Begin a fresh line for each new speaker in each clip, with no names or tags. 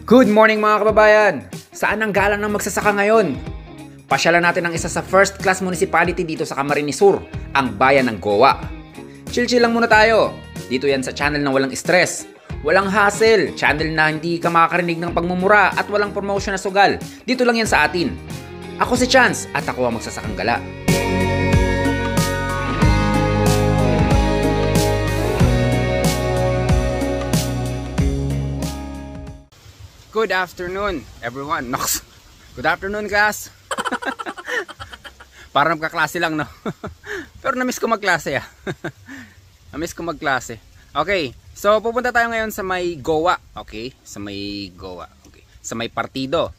Good morning mga kababayan! Saan ang galang ng magsasaka ngayon? Pasyalan natin ang isa sa first class municipality dito sa Camarines Sur, ang bayan ng Goa. Chill-chill lang muna tayo. Dito yan sa channel na walang stress, walang hassle, channel na hindi ka makakarinig ng pagmumura at walang promotion na sugal. Dito lang yan sa atin. Ako si Chance at ako ang magsasakang gala. Good afternoon, everyone. Nox. Good afternoon, class. Parang kaklase lang, no? Pero na-miss ko magklase, ah. Na-miss ko magklase. Okay, so pupunta tayo ngayon sa may Goa. Okay, sa may Goa. Okay, sa may partido.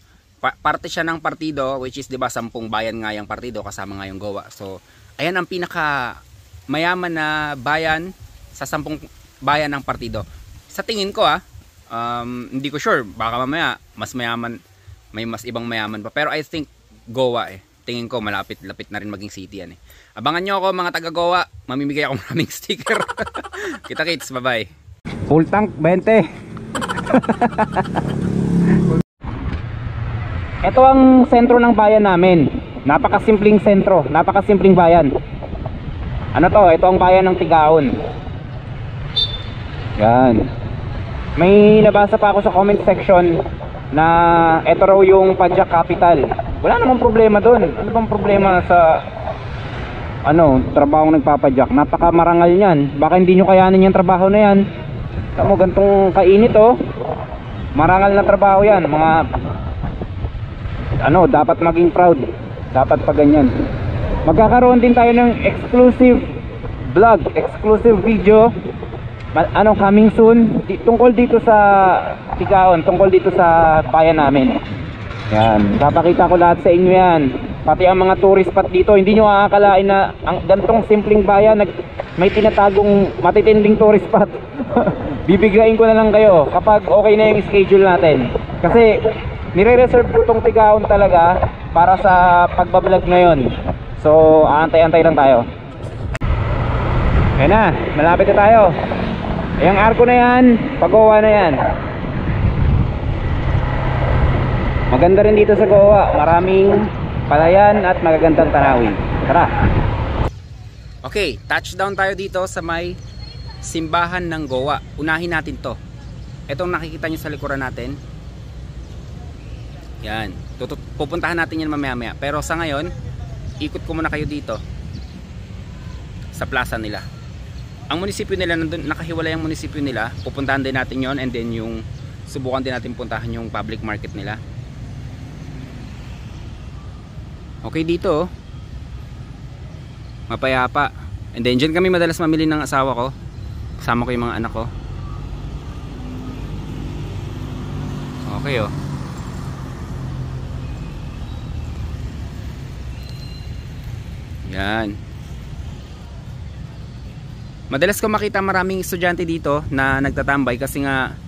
Parte siya ng partido, which is, di ba, 10 bayan nga yung partido, kasama nga yung Goa. So, ayan ang pinaka mayaman na bayan sa 10 bayan ng partido. Sa tingin ko, hindi ko sure, baka mamaya mas mayaman, may mas ibang mayaman pa, pero I think Goa tingin ko malapit-lapit na rin maging city yan Abangan nyo ako mga taga Goa, mamimigay ako maraming sticker. Kita kits, bye bye. Full tank 20. Ito ang sentro ng bayan namin. Napakasimpleng sentro, napakasimpleng bayan. Ano to? Ito ang bayan ng Tigaon. Yan. May nabasa pa ako sa comment section na ito raw yung Padjak capital. Wala namang problema doon. Ano bang problema sa trabaho nagpapadyak? Napakamarangal niyan. Baka hindi nyo kayanin yung trabaho na yan. Tamo gantong kainit marangal na trabaho yan. Mga dapat maging proud. Dapat pa ganyan. Magkakaroon din tayo ng exclusive vlog, exclusive video coming soon tungkol dito sa Tigaon, tungkol dito sa bayan namin. Yan, papakita ko lahat sa inyo yan, pati ang mga tourist spot dito. Hindi nyo aakalain na ang gantong simpleng bayan may tinatagong matitinding tourist spot. Bibiglain ko na lang kayo kapag okay na yung schedule natin, kasi nire-reserve ko tong Tigaon talaga para sa pagbablog ngayon. So aantay-antay lang tayo. Ayan na, malapit na tayo. Yung arko na yan, pag-Goa na yan. Maganda rin dito sa Goa, maraming palayan at magagandang tanawin. Tara. Okay, touchdown tayo dito sa may simbahan ng Goa. Unahin natin to. Itong nakikita nyo sa likuran natin. Yan, pupuntahan natin yan mamaya-maya. Pero sa ngayon, ikot ko muna kayo dito sa plaza nila. Ang munisipyo nila, nakahiwalay ang munisipyo nila. Pupuntahan din natin yon, and then yung subukan din natin puntahan yung public market nila. Okay dito mapayapa. And then dyan kami madalas mamili ng asawa ko. Kasama ko yung mga anak ko. Okay Yan. Madalas ko makita maraming estudyante dito na nagtatambay kasi nga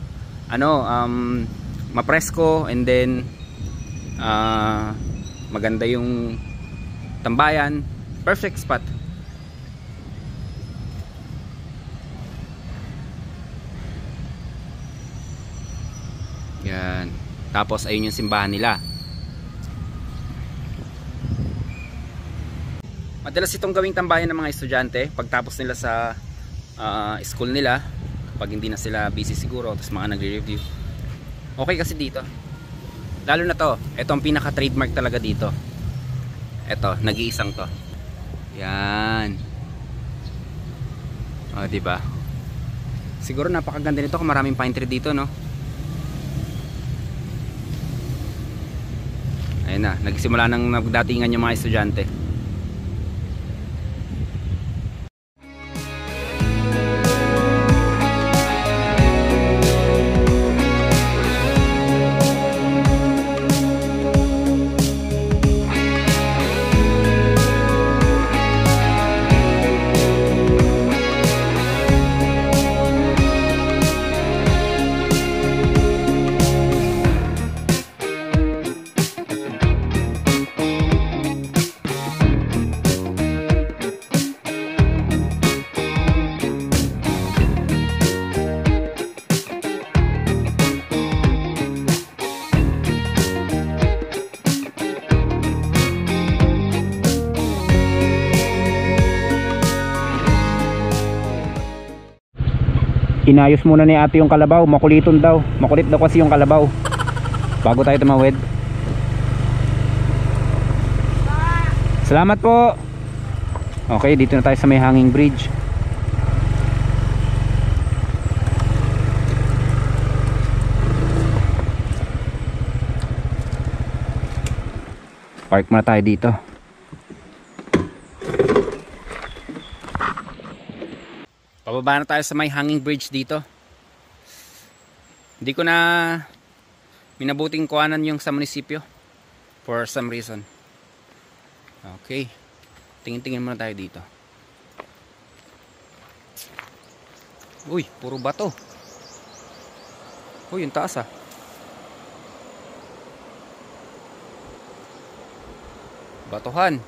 mapresko, and then maganda yung tambayan, perfect spot. Yan. Tapos ayun yung simbahan nila. Madalas itong gawing tambayan ng mga estudyante pagtapos nila sa school nila, pag hindi na sila busy siguro, tapos mga nagre-review. Okay kasi dito, lalo na to, ito ang pinaka trademark talaga dito. Ito, nag-iisang to. Yan. Diba? Siguro napakaganda nito kung maraming pine tree dito, no? Ayun na, nagsimula nang nagdatingan yung mga estudyante. Inayos muna ni ate yung kalabaw, makuliton daw. Makulit daw kasi yung kalabaw. Bago tayo tumawid. Salamat po. Okay, dito na tayo sa may hanging bridge. Park muna tayo dito. Pababa na tayo sa may hanging bridge dito. Hindi ko na minabuting kuhanan yung sa munisipyo for some reason. Okay, tingin-tingin muna tayo dito. Uy, puro bato. Uy, yung taas ah. Batuhan.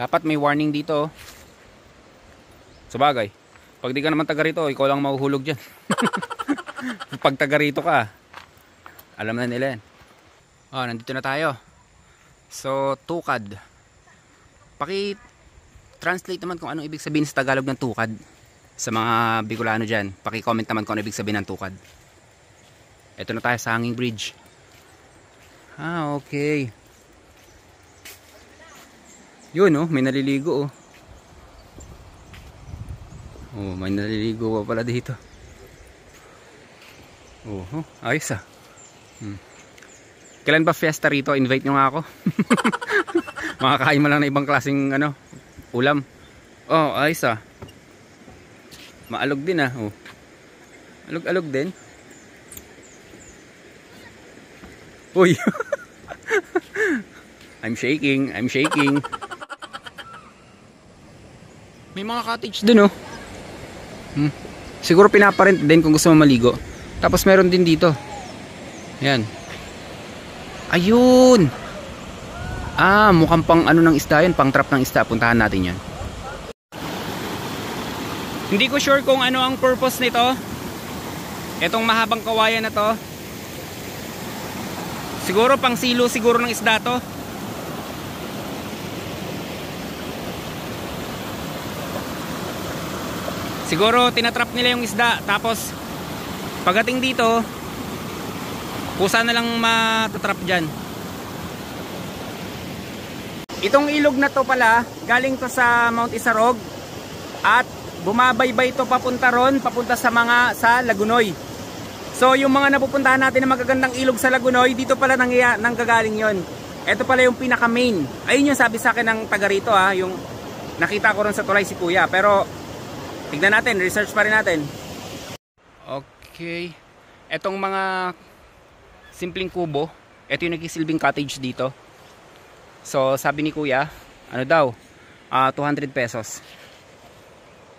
Dapat may warning dito. Sabagay, pag di ka naman taga rito, ikaw lang mahuhulog dyan. Pag taga rito ka, alam na nila yan. Oh, nandito na tayo. So, tukad. Paki-translate naman kung anong ibig sabihin sa Tagalog ng tukad. Sa mga Bicolano dyan, paki-comment naman kung anong ibig sabihin ng tukad. Ito na tayo sa hanging bridge. Ah, okay. Yun oh, may naliligo oh. Oh, may naliligo pa pala dito. Oh, ayos ah. Kailan ba fiesta rito? Invite nyo nga ako. Makakain mo lang na ibang klaseng ano, ulam. Oh, ayos ah. Maalog din ah. Oh. Alog-alog din. Uy. I'm shaking, I'm shaking. May mga cottage dun oh. Siguro pinaparent din kung gusto mo maligo. Tapos meron din dito. Yan. Ayun. Ah, mukhang pang ano ng isda yun, pang trap ng isda. Puntahan natin yan. Hindi ko sure kung ano ang purpose nito. Etong mahabang kawayan na to. Siguro pang silo siguro ng isda to. Siguro tinatrap nila yung isda. Tapos pagdating dito, kusa na lang matatrap dyan. Itong ilog na to pala, galing to sa Mount Isarog. At bumabaybay to papunta ron, papunta sa Lagunoy. So yung mga napupuntahan natin na magagandang ilog sa Lagunoy, dito pala nanggagaling yon. Ito pala yung pinaka main. Ayun yung sabi sa akin ng taga rito ha, yung nakita ko ron sa tulay si kuya. Pero tignan natin, research pa rin natin. Okay. Etong mga simpleng kubo, ito yung nagsisilbing cottage dito. So sabi ni kuya, ano daw, 200 pesos.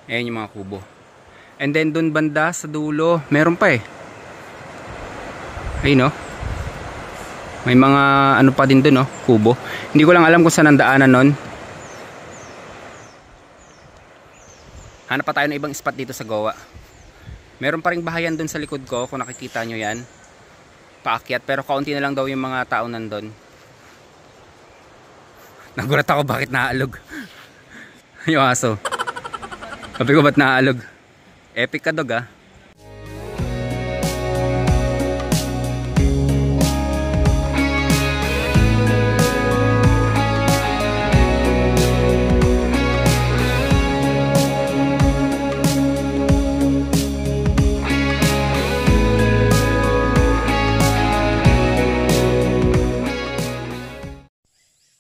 Ayan yung mga kubo. And then dun banda sa dulo, meron pa eh. Ayun no. May mga ano pa din dun no, kubo. Hindi ko lang alam kung saan ang daanan nun. Hanap pa tayo ng ibang spot dito sa Goa. Meron pa ring bahayan dun sa likod ko, kung nakikita nyo yan. Paakyat, pero kaunti na lang daw yung mga tao nandun. Nagulat ako bakit naalog. Yung aso. Sabi ko ba't naalog? Epic ka dog ah.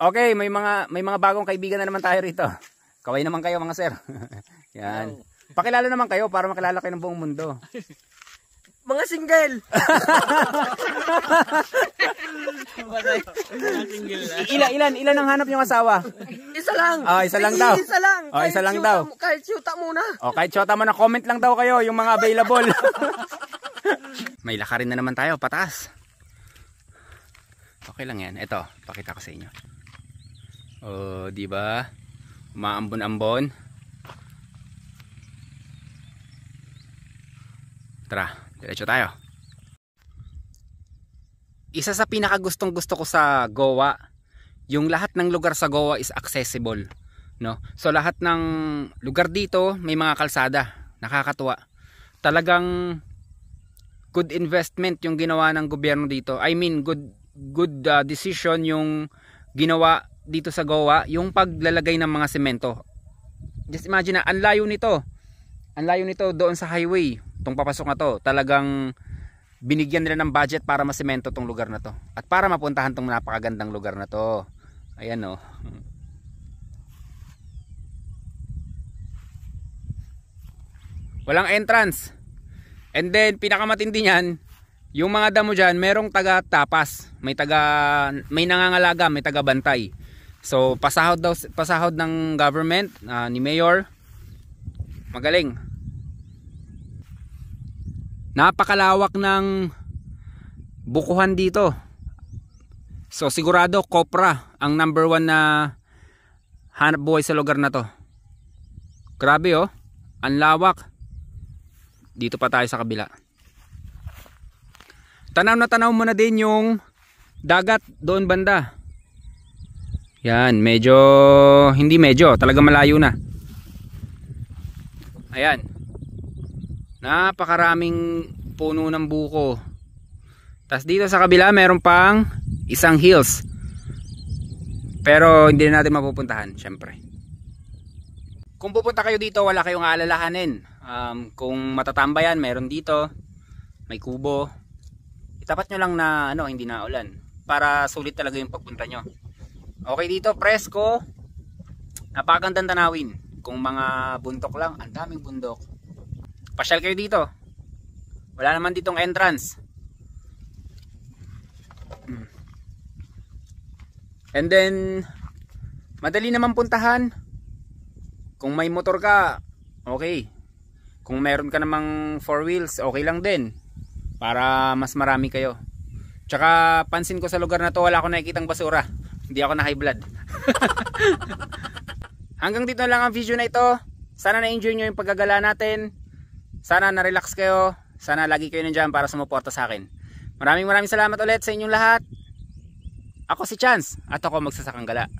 Okay, may mga bagong kaibigan na naman tayo rito. Kaway naman kayo mga sir. Yan. Pakilala naman kayo para makilala kayo ng buong mundo.
Mga single.
Ilan ang hanap yung asawa?
Isa lang.
Oh, isa lang daw.
Isa lang.
Oh, isa lang daw.
Kahit syuta muna.
Oh, kahit syuta muna, comment lang daw kayo yung mga available. May lakarin na naman tayo, pataas. Okay lang yan. Ito, pakita ko sa inyo. Oh, di ba? Umaambon-ambon. Tara, diretso tayo. Isa sa pinakagustong gusto ko sa Goa, yung lahat ng lugar sa Goa is accessible, no? So lahat ng lugar dito may mga kalsada. Nakakatuwa. Talagang good investment yung ginawa ng gobyerno dito. I mean good decision yung ginawa dito sa Goa, yung paglalagay ng mga semento. Just imagine na ang layo nito. Ang layo nito doon sa highway. Tong papasok na to, talagang binigyan nila ng budget para masemento tong lugar na to. At para mapuntahan tong napakagandang lugar na to. Ayan oh. Walang entrance. And then pinakamatindi niyan, yung mga damo diyan, merong taga-tapas, may nangangalaga, may taga-bantay. So pasahod ng government, ni Mayor. Magaling. Napakalawak ng bukuhan dito. So sigurado Kopra ang number 1 na hanap buhay sa lugar na to. Grabe oh, ang lawak. Dito pa tayo sa kabila. Tanaw na tanaw mo na din yung dagat doon banda. Yan, hindi medyo, talaga malayo na. Ayan. Napakaraming puno ng buko. Tas dito sa kabila meron pang isang hills. Pero hindi na natin mapupuntahan, syempre. Kung pupunta kayo dito, wala kayong aalalahanin. Kung matatambayan, meron dito. May kubo. Itapat nyo lang na hindi na ulan. Para sulit talaga yung pagpunta nyo. Okay dito, presko. Napakagandang tanawin. Kung mga bundok lang, ang daming bundok. Pasyal kayo dito. Wala naman ditong entrance. And then madali naman puntahan. Kung may motor ka, okay. Kung meron ka namang 4 wheels, okay lang din. Para mas marami kayo. Tsaka pansin ko sa lugar na to, wala akong nakikitang basura. Hindi ako na high blood. Hanggang dito lang ang video na ito. Sana na-enjoy nyo yung paggagala natin. Sana na-relax kayo. Sana lagi kayo nandiyan para sumuporta sa akin. Maraming salamat ulit sa inyong lahat. Ako si Chance at ako magsasakang gala.